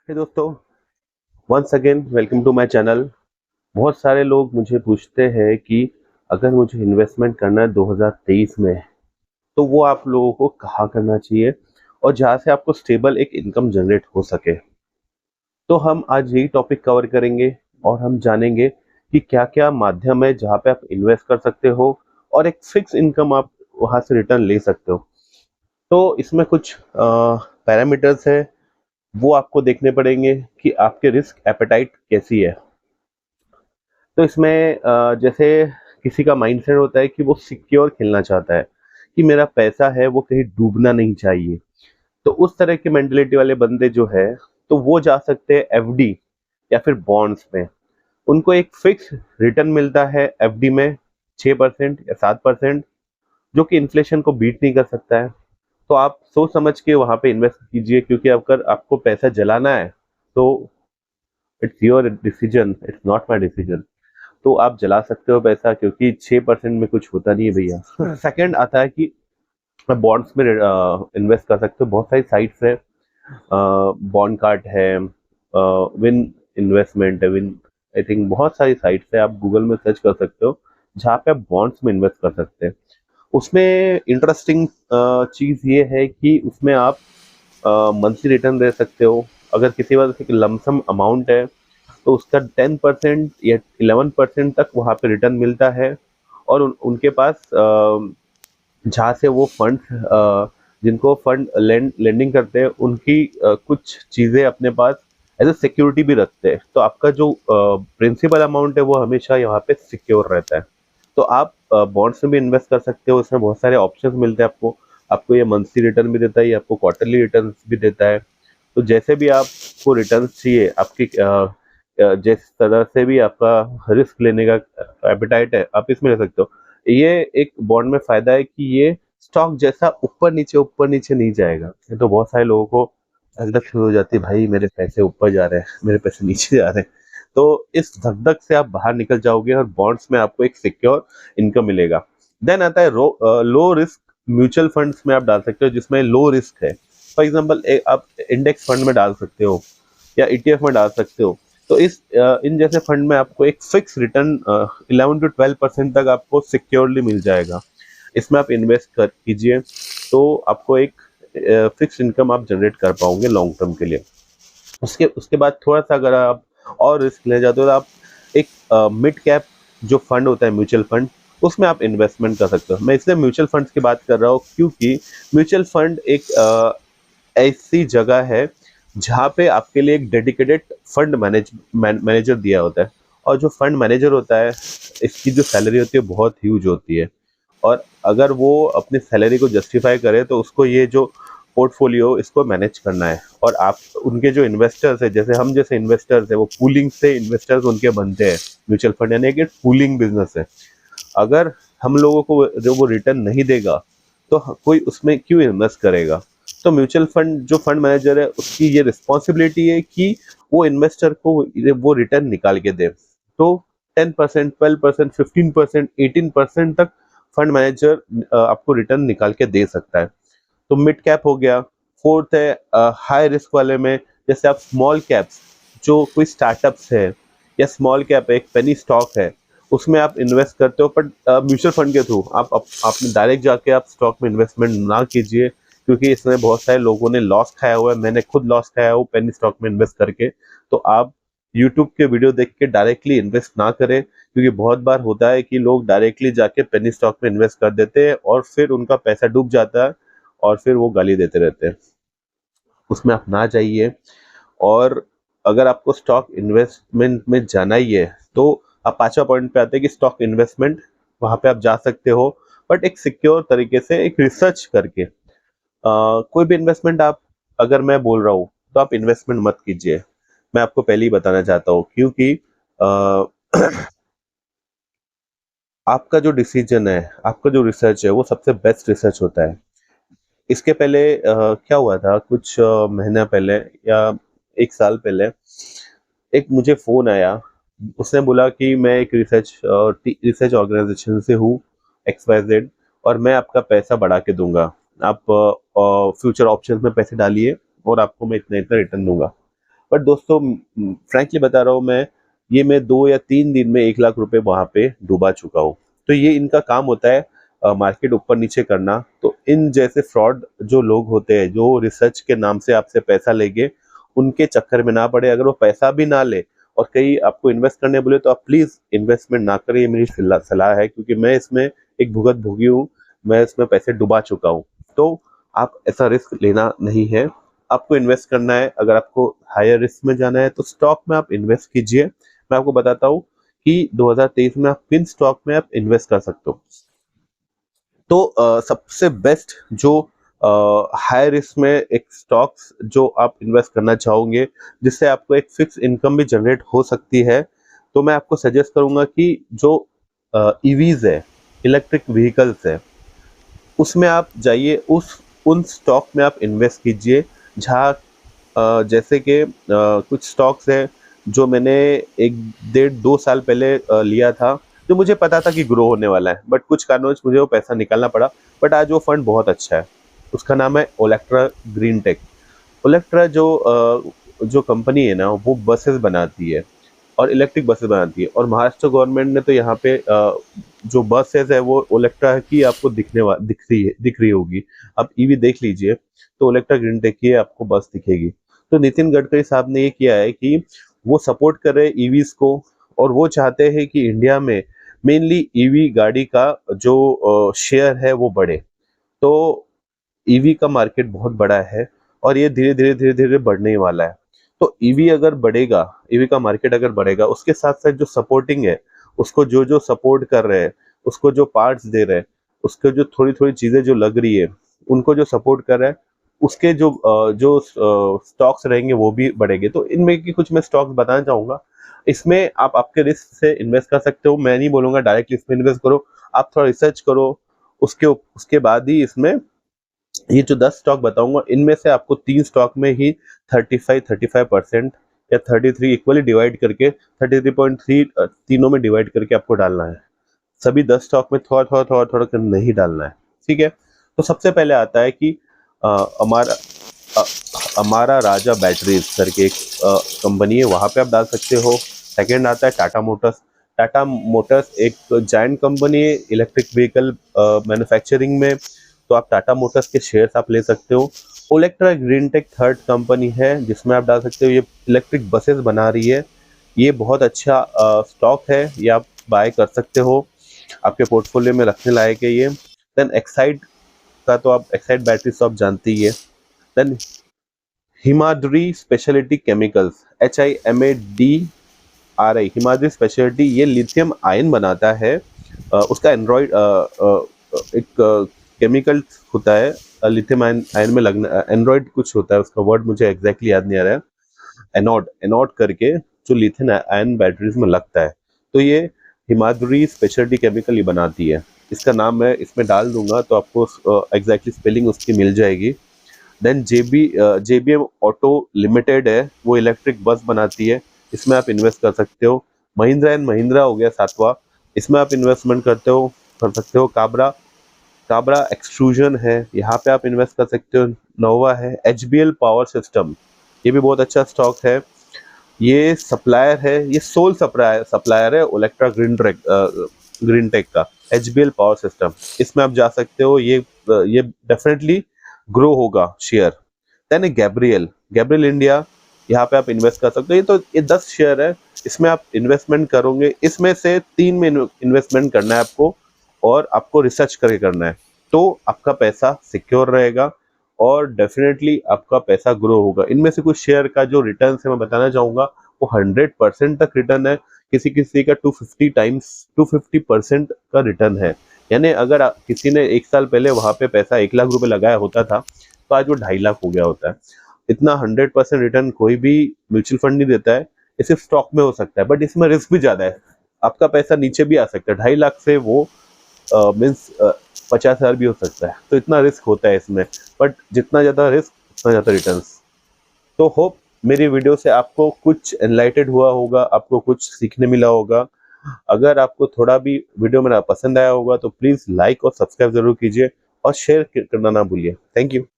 हे दोस्तों, once again welcome to my channel. बहुत सारे लोग मुझे पूछते हैं कि अगर मुझे इन्वेस्टमेंट करना है 2023 में, तो वो आप लोगों को कहाँ करना चाहिए और जहाँ से आपको स्टेबल एक इनकम जनरेट हो सके। तो हम आज यही टॉपिक कवर करेंगे और हम जानेंगे कि क्या-क्या माध्यम है जहाँ पे आप इन्वेस्ट कर सकते हो और एक फिक्स इनकम आप वहाँ से रिटर्न ले सकते हो। तो इसमें कुछ पैरामीटर्स है, वो आपको देखने पड़ेंगे कि आपके रिस्क एपेटाइट कैसी है। तो इसमें जैसे किसी का माइंडसेट होता है कि वो सिक्योर खेलना चाहता है, कि मेरा पैसा है वो कहीं डूबना नहीं चाहिए। तो उस तरह की मेंटालिटी वाले बंदे जो है, तो वो जा सकते हैं एफडी या फिर बॉन्ड्स में। उनको एक फिक्स रिटर्न मिलता है एफडी में 6% या 7%, जो कि इन्फ्लेशन को बीट नहीं कर सकता है। तो आप सोच समझ के वहाँ पे इन्वेस्ट कीजिए, क्योंकि अगर आपको पैसा जलाना है तो it's your decision, it's not my decision. तो आप जला सकते हो पैसा, क्योंकि 6% में कुछ होता नहीं है भैया। सेकंड आता है कि बॉन्ड्स में इन्वेस्ट कर सकते हो। बहुत सारी साइट्स है, बॉन्ड कार्ड है, विन इन्वेस्टमेंट है, विन आई थिंक बहुत सारी साइट्स है, आप गूगल में सर्च कर सकते हो जहाँ पे आप बॉन्ड्स में इन्वेस्ट कर सकते हैं। उसमें इंटरेस्टिंग चीज़ ये है कि उसमें आप मंथली रिटर्न दे सकते हो। अगर किसी वजह से लमसम अमाउंट है तो उसका 10% या 11% तक वहाँ पे रिटर्न मिलता है। और उनके पास जहाँ से वो फंड, जिनको फंड लेंडिंग करते हैं, उनकी कुछ चीज़ें अपने पास एज ए सिक्योरिटी भी रखते हैं। तो आपका जो प्रिंसिपल अमाउंट है वो हमेशा यहाँ पे सिक्योर रहता है। तो आप बॉन्ड्स में भी इन्वेस्ट कर सकते हो। इसमें बहुत सारे ऑप्शंस मिलते हैं आपको। आपको ये मंथली रिटर्न भी देता है, ये आपको क्वार्टरली रिटर्न भी देता है। तो जैसे भी आपको रिटर्न चाहिए, आपकी जिस तरह से भी आपका रिस्क लेने का एपेटाइट है, आप इसमें ले सकते हो। ये एक बॉन्ड में फायदा है कि ये स्टॉक जैसा ऊपर नीचे नहीं जाएगा। ये तो बहुत सारे लोगों को धक शुरू हो जाती है, भाई मेरे पैसे ऊपर जा रहे हैं, मेरे पैसे नीचे जा रहे हैं। तो इस धक से आप बाहर निकल जाओगे और बॉन्ड्स में आपको एक सिक्योर इनकम मिलेगा। देन आता है लो रिस्क म्यूचुअल फंड्स में आप डाल सकते हो, जिसमें लो रिस्क है। फॉर एग्जाम्पल आप इंडेक्स फंड में डाल सकते हो या ईटीएफ में डाल सकते हो। तो इन जैसे फंड में आपको एक फिक्स रिटर्न 11 to 12% तक आपको सिक्योरली मिल जाएगा। इसमें आप इन्वेस्ट कर कीजिए, तो आपको एक फिक्स इनकम आप जनरेट कर पाओगे लॉन्ग टर्म के लिए। उसके उसके बाद थोड़ा सा अगर आप और रिस्क ले जाते हो, तो आप एक मिड कैप जो फंड होता है म्यूचुअल फंड, उसमें आप इन्वेस्टमेंट कर सकते हो। मैं इसलिए म्यूचुअल फंड्स की बात कर रहा हूँ क्योंकि म्यूचुअल फंड एक ऐसी जगह है जहाँ पे आपके लिए एक डेडिकेटेड फंड मैनेजर दिया होता है। और जो फंड मैनेजर होता है, इसकी जो सैलरी होती है बहुत ह्यूज होती है। और अगर वो अपनी सैलरी को जस्टिफाई करे, तो उसको ये जो पोर्टफोलियो इसको मैनेज करना है। और आप उनके जो इन्वेस्टर्स है, जैसे हम जैसे इन्वेस्टर्स है, वो पूलिंग से इन्वेस्टर्स उनके बनते हैं। म्यूचुअल फंड यानी कि पूलिंग बिजनेस है। अगर हम लोगों को जो वो रिटर्न नहीं देगा, तो कोई उसमें क्यों इन्वेस्ट करेगा। तो म्यूचुअल फंड जो फंड मैनेजर है, उसकी ये रिस्पॉन्सिबिलिटी है कि वो इन्वेस्टर को वो रिटर्न निकाल के दे। तो 10%, 12%, 15%, 18% तक फंड मैनेजर आपको रिटर्न निकाल के दे सकता है। तो मिड कैप हो गया। फोर्थ है हाई रिस्क वाले में, जैसे आप स्मॉल कैप्स, जो कोई स्टार्टअप्स है या स्मॉल कैप एक पेनी स्टॉक है, उसमें आप इन्वेस्ट करते हो। बट म्यूचुअल फंड के थ्रू आपने डायरेक्ट जाके आप स्टॉक में इन्वेस्टमेंट ना कीजिए, क्योंकि इसमें बहुत सारे लोगों ने लॉस खाया हुआ है। मैंने खुद लॉस खाया है पेनी स्टॉक में इन्वेस्ट करके। तो आप यूट्यूब के वीडियो देख के डायरेक्टली इन्वेस्ट ना करें, क्योंकि बहुत बार होता है कि लोग डायरेक्टली जाके पेनी स्टॉक में इन्वेस्ट कर देते हैं और फिर उनका पैसा डूब जाता है और फिर वो गाली देते रहते हैं। उसमें आप ना जाइए। और अगर आपको स्टॉक इन्वेस्टमेंट में जाना ही है, तो आप पांचवा पॉइंट पे आते हैं कि स्टॉक इन्वेस्टमेंट, वहां पे आप जा सकते हो, बट एक सिक्योर तरीके से, एक रिसर्च करके। कोई भी इन्वेस्टमेंट आप, अगर मैं बोल रहा हूँ, तो आप इन्वेस्टमेंट मत कीजिए। मैं आपको पहले ही बताना चाहता हूँ, क्योंकि अ, आपका जो डिसीजन है, आपका जो रिसर्च है, वो सबसे बेस्ट रिसर्च होता है। इसके पहले क्या हुआ था, कुछ महीना पहले या एक साल पहले, एक मुझे फोन आया। उसने बोला कि मैं एक रिसर्च ऑर्गेनाइजेशन से हूँ, XYZ, और मैं आपका पैसा बढ़ा के दूंगा। आप फ्यूचर ऑप्शंस में पैसे डालिए और आपको मैं इतना इतना रिटर्न दूंगा। बट दोस्तों फ्रैंकली बता रहा हूँ मैं 2 या 3 दिन में 1 लाख रुपए वहां पे डुबा चुका हूँ। तो ये इनका काम होता है मार्केट ऊपर नीचे करना। तो इन जैसे फ्रॉड जो लोग होते हैं जो रिसर्च के नाम से आपसे पैसा लेंगे, उनके चक्कर में ना पड़े। अगर वो पैसा भी ना ले और कहीं आपको इन्वेस्ट करने बोले तो आप प्लीज इन्वेस्टमेंट ना करें, ये मेरी सलाह है, क्योंकि मैं इसमें एक भुगत भोगी हूँ, मैं इसमें पैसे डुबा चुका हूँ। तो आप ऐसा रिस्क लेना नहीं है, आपको इन्वेस्ट करना है। अगर आपको हायर रिस्क में जाना है तो स्टॉक में आप इन्वेस्ट कीजिए। मैं आपको बताता हूँ कि 2023 में आप किन स्टॉक में आप इन्वेस्ट कर सकते हो। तो सबसे बेस्ट जो हाई रिस्क में एक स्टॉक्स जो आप इन्वेस्ट करना चाहोगे जिससे आपको एक फिक्स इनकम भी जनरेट हो सकती है, तो मैं आपको सजेस्ट करूंगा कि जो ईवीज है, इलेक्ट्रिक व्हीकल्स है, उसमें आप जाइए, उस उन स्टॉक में आप इन्वेस्ट कीजिए जहाँ जैसे कि कुछ स्टॉक्स हैं जो मैंने 1 डेढ़ 2 साल पहले लिया था, जो मुझे पता था कि ग्रो होने वाला है, बट कुछ कारणवश मुझे वो पैसा निकालना पड़ा। बट आज वो फंड बहुत अच्छा है, उसका नाम है ओलेक्ट्रा ग्रीन टेक। ओलेक्ट्रा जो कंपनी है ना, वो बसेस बनाती है और इलेक्ट्रिक बसेस बनाती है, और महाराष्ट्र गवर्नमेंट ने तो यहाँ पे जो बसेस है वो ओलेक्ट्रा की आपको दिख रही होगी। आप ईवी देख लीजिए तो ओलेक्ट्रा ग्रीन टेक की आपको बस दिखेगी। तो नितिन गडकरी साहब ने ये किया है कि वो सपोर्ट कर रहे हैं ईवीज को, और वो चाहते हैं कि इंडिया में मेनली ईवी गाड़ी का जो शेयर है वो बढ़े। तो ईवी का मार्केट बहुत बड़ा है और ये धीरे धीरे बढ़ने ही वाला है। तो ईवी अगर बढ़ेगा, ईवी का मार्केट अगर बढ़ेगा, उसके साथ साथ जो सपोर्टिंग है, उसको जो जो सपोर्ट कर रहे हैं, उसको जो पार्ट्स दे रहे हैं, उसके जो थोड़ी थोड़ी चीजें जो लग रही है, उनको जो सपोर्ट कर रहा है, उसके जो स्टॉक्स रहेंगे वो भी बढ़ेंगे। तो इनमें की कुछ मैं स्टॉक्स बताना चाहूंगा। इसमें आप आपके रिस्क से इन्वेस्ट कर सकते हो, मैं नहीं बोलूंगा डायरेक्टली इसमें इन्वेस्ट करो, आप थोड़ा रिसर्च करो। उसके बाद ही इसमें ये जो 10 स्टॉक बताऊंगा, इनमें से आपको 3 स्टॉक में ही 35% या 33 इक्वली डिवाइड करके 33.3 तीनों में डिवाइड करके आपको डालना है। सभी 10 स्टॉक में थोड़ा थोड़ा थोड़ा थोड़ा कर नहीं डालना है, ठीक है। तो सबसे पहले आता है कि हमारा अ, हमारा राजा बैटरीज करके एक कंपनी है, वहां पे आप डाल सकते हो। सेकेंड आता है टाटा मोटर्स। टाटा मोटर्स एक जायंट कंपनी है इलेक्ट्रिक व्हीकल मैन्युफैक्चरिंग में, तो आप टाटा मोटर्स के शेयर्स आप ले सकते हो। Olectra green tech third company है जिसमें आप डाल सकते हो, ये इलेक्ट्रिक बसेस बना रही है, ये बहुत अच्छा स्टॉक है, ये आप बाय कर सकते हो, आपके पोर्टफोलियो में रखने लायक है ये। देन एक्साइड का तो आप एक्साइड बैटरी तो आप जानते ही है। Then Himadri speciality chemicals, HIMADRI, Himadri speciality, ये लिथियम आयन बनाता है। उसका एंड्रॉइड एक केमिकल होता है, लिथियम आयन में लगना, एंड्रॉइड कुछ होता है, उसका वर्ड मुझे एग्जैक्टली याद नहीं आ रहा है, एनोड करके, जो लिथियम आयन बैटरीज में लगता है। तो ये हिमाद्री स्पेशलिटी केमिकल ही बनाती है। इसका नाम मैं इसमें डाल दूंगा तो आपको एग्जैक्टली स्पेलिंग उसकी मिल जाएगी। देन JBM ऑटो लिमिटेड है, वो इलेक्ट्रिक बस बनाती है, इसमें आप इन्वेस्ट कर सकते हो। महिंद्रा एंड महिंद्रा हो गया सातवां, इसमें आप इन्वेस्टमेंट कर सकते हो। काबरा काबरा एक्सट्रूजन है, यहाँ पे आप इन्वेस्ट कर सकते हो। नोवा है, HBL पावर सिस्टम, ये भी बहुत अच्छा स्टॉक है, ये सप्लायर है, ये सोल सप्लायर है ओलेक्ट्रा ग्रीन टेक का। HBL पावर सिस्टम, इसमें आप जा सकते हो, ये डेफिनेटली ग्रो होगा शेयर। देन गैब्रियल इंडिया, यहाँ पे आप इन्वेस्ट कर सकते हो। ये 10 शेयर है, इसमें आप इन्वेस्टमेंट करोगे, इसमें से 3 में इन्वेस्टमेंट करना है आपको, और आपको रिसर्च करके करना है, तो आपका पैसा सिक्योर रहेगा और डेफिनेटली आपका पैसा ग्रो होगा। इनमें से कुछ शेयर का जो रिटर्न है मैं बताना चाहूंगा, वो 100% तक रिटर्न है, किसी किसी का 250% का रिटर्न है। यानी अगर किसी ने 1 साल पहले वहां पे पैसा 1 लाख रुपए लगाया होता था, तो आज वो 2.5 लाख हो गया होता है। इतना 100% रिटर्न कोई भी म्यूचुअल फंड नहीं देता है, ये सिर्फ स्टॉक में हो सकता है, बट इसमें रिस्क भी ज्यादा है, आपका पैसा नीचे भी आ सकता है, 2.5 लाख से वो मीन्स 50,000 भी हो सकता है। तो इतना रिस्क होता है इसमें, बट जितना ज्यादा रिस्क उतना ज्यादा रिटर्न। तो होप मेरी वीडियो से आपको कुछ एनलाइटेड हुआ होगा, आपको कुछ सीखने मिला होगा। अगर आपको थोड़ा भी वीडियो मेरा पसंद आया होगा तो प्लीज लाइक और सब्सक्राइब जरूर कीजिए और शेयर करना ना भूलिए। Thank you.